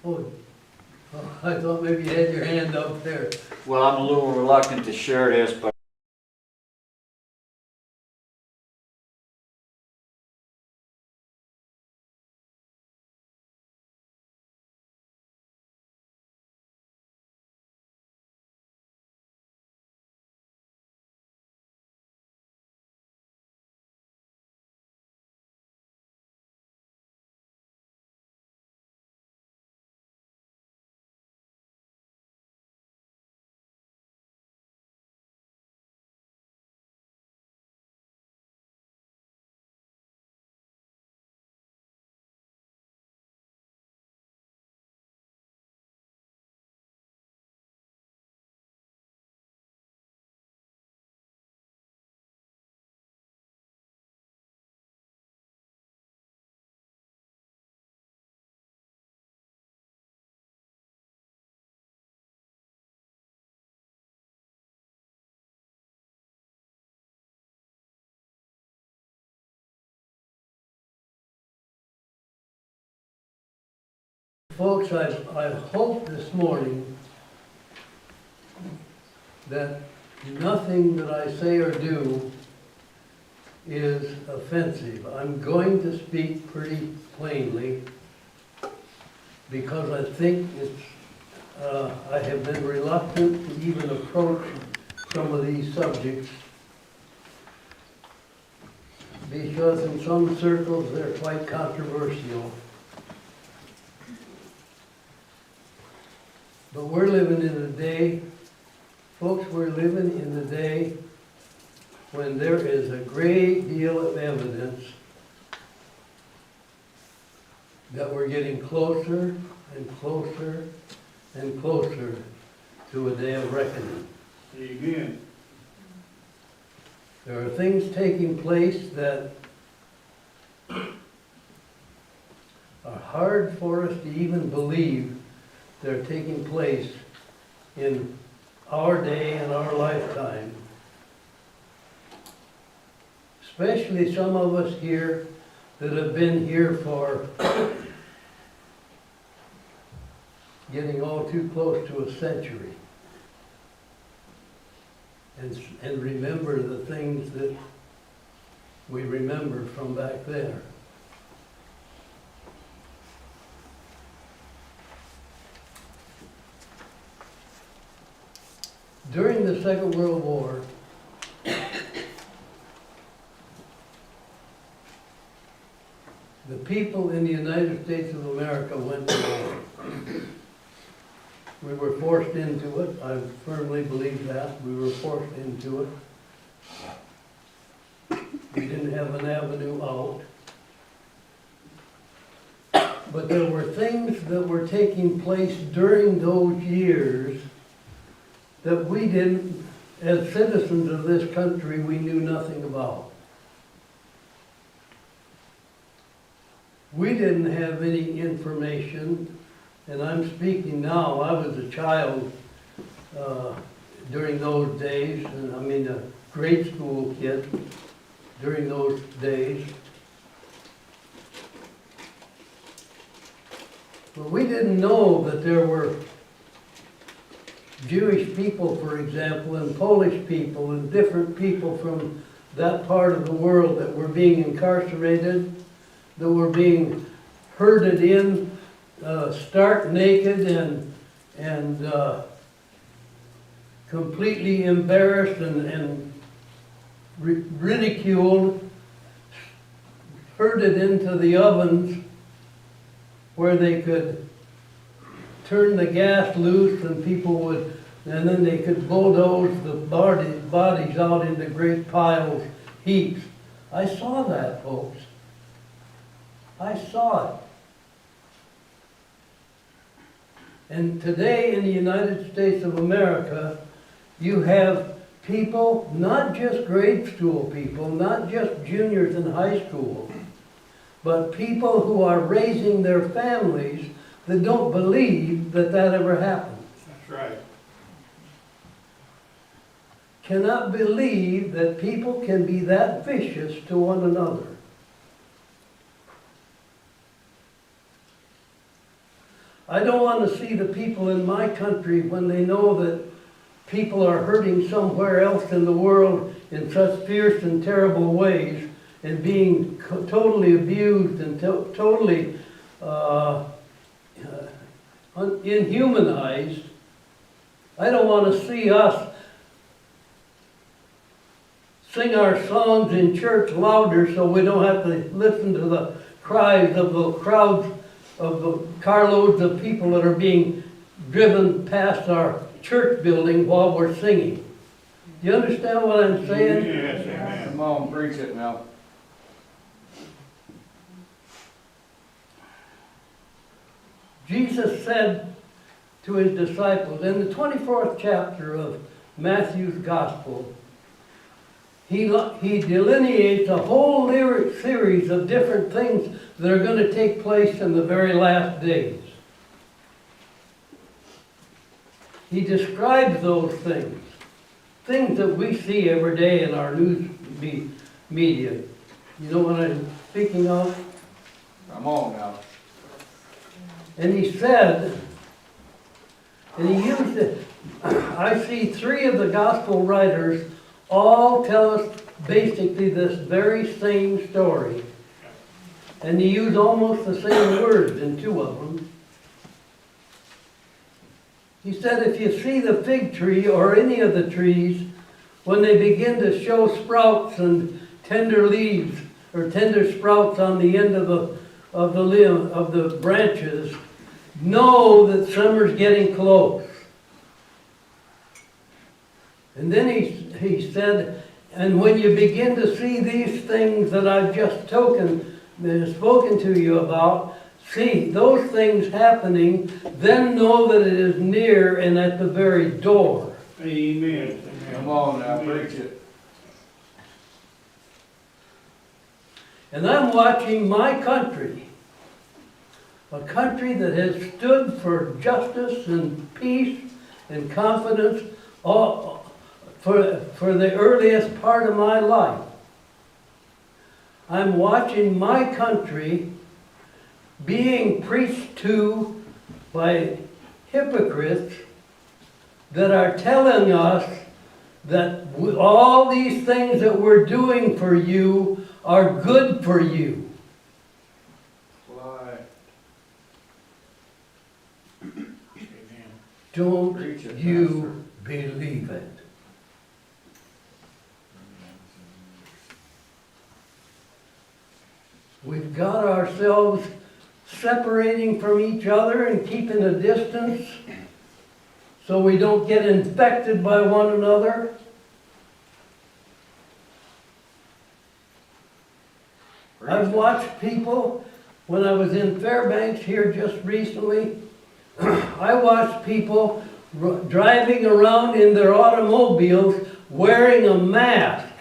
Oh, I thought maybe you had your hand up there. Well, I'm a little reluctant to share this, but Folks, I hope this morning that nothing that I say or do is offensive. I'm going to speak pretty plainly because I think I have been reluctant to even approach some of these subjects because in some circles they're quite controversial. But we're living in a day, folks, we're living in a day when there is a great deal of evidence that we're getting closer and closer and closer to a day of reckoning. Amen. There are things taking place that are hard for us to even believe they're taking place in our day and our lifetime. Especially some of us here that have been here for getting all too close to a century. And remember the things that we remember from back there. During the Second World War, the people in the United States of America went to war. We were forced into it. I firmly believe that. We were forced into it. We didn't have an avenue out. But there were things that were taking place during those years that we didn't, as citizens of this country, we knew nothing about. We didn't have any information, and I'm speaking now, I was a child during those days, and I mean a grade school kid during those days. But we didn't know that there were Jewish people, for example, and Polish people, and different people from that part of the world that were being incarcerated, that were being herded in, stark naked and completely embarrassed and ridiculed, herded into the ovens where they could turn the gas loose and people would, and then they could bulldoze the bodies out into great piles, heaps. I saw that, folks. I saw it. And today in the United States of America, you have people, not just grade school people, not just juniors in high school, but people who are raising their families that don't believe that that ever happened. That's right. Cannot believe that people can be that vicious to one another. I don't want to see the people in my country, when they know that people are hurting somewhere else in the world in such fierce and terrible ways, and being totally abused and totally inhumanized. I don't want to see us sing our songs in church louder so we don't have to listen to the cries of the crowds of the carloads of people that are being driven past our church building while we're singing. Do you understand what I'm saying? Yes, amen. Come on, preach it now. Jesus said to his disciples in the 24th chapter of Matthew's Gospel, he delineates a whole lyric series of different things that are going to take place in the very last days. He describes those things, things that we see every day in our news media. You know what I'm speaking of? Come on now. And he said, and he used it, I see three of the gospel writers all tell us basically this very same story. And they use almost the same words in two of them. He said, if you see the fig tree or any of the trees, when they begin to show sprouts and tender leaves or tender sprouts on the end of the branches, know that summer's getting close. And then he said, and when you begin to see these things that I've just spoken to you about, see those things happening, then know that it is near and at the very door. Amen. Come on now, preach it. And I'm watching my country, a country that has stood for justice and peace and confidence for the earliest part of my life. I'm watching my country being preached to by hypocrites that are telling us that all these things that we're doing for you are good for you. Why? Amen. Don't Preach it, you believe it? We've got ourselves separating from each other and keeping a distance so we don't get infected by one another. I've watched people, when I was in Fairbanks here just recently, I watched people driving around in their automobiles wearing a mask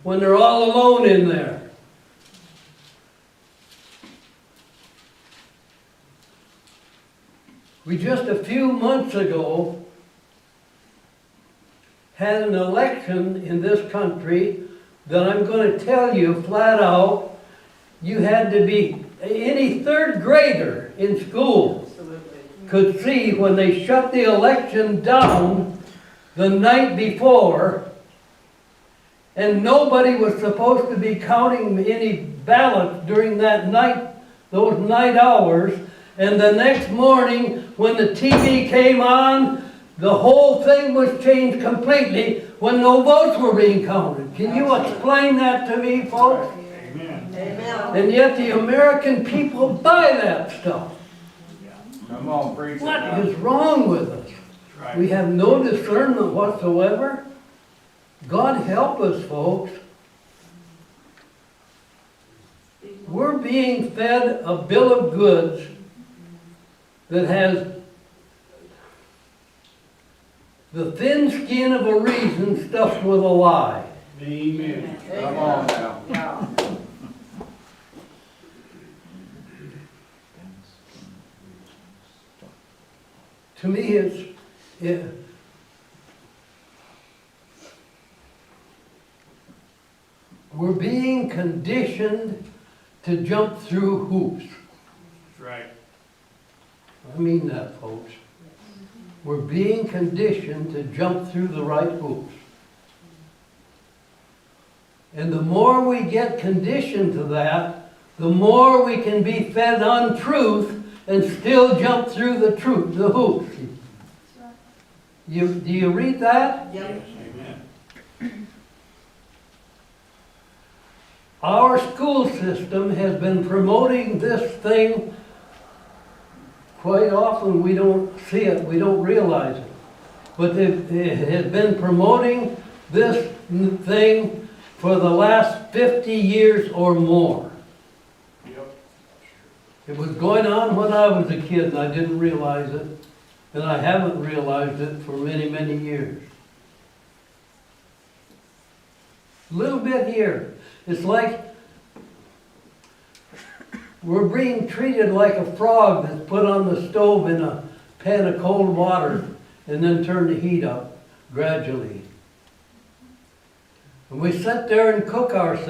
when they're all alone in there. We just a few months ago had an election in this country that I'm going to tell you flat out, you had to be, any third grader in school could see when they shut the election down the night before, and nobody was supposed to be counting any ballots during that night, those night hours. And the next morning, when the TV came on, the whole thing was changed completely when no votes were being counted. Can you explain that to me, folks? Amen. Amen. And yet the American people buy that stuff. Come on, preach it What now. is wrong with us? Right. We have no discernment whatsoever. God help us, folks. We're being fed a bill of goods that has the thin skin of a reason stuffed with a lie. Amen. Come on now. Yeah. To me, we're being conditioned to jump through hoops. That's right. I mean that, folks. We're being conditioned to jump through the right hoops. And the more we get conditioned to that, the more we can be fed untruth and still jump through the hoops. Do you read that? Yes, amen. Our school system has been promoting this thing. Quite often we don't see it, we don't realize it. But it has been promoting this thing for the last 50 years or more. Yep. It was going on when I was a kid and I didn't realize it. And I haven't realized it for many, many years. A little bit here. It's like we're being treated like a frog that's put on the stove in a pan of cold water and then turn the heat up gradually. And we sit there and cook ourselves.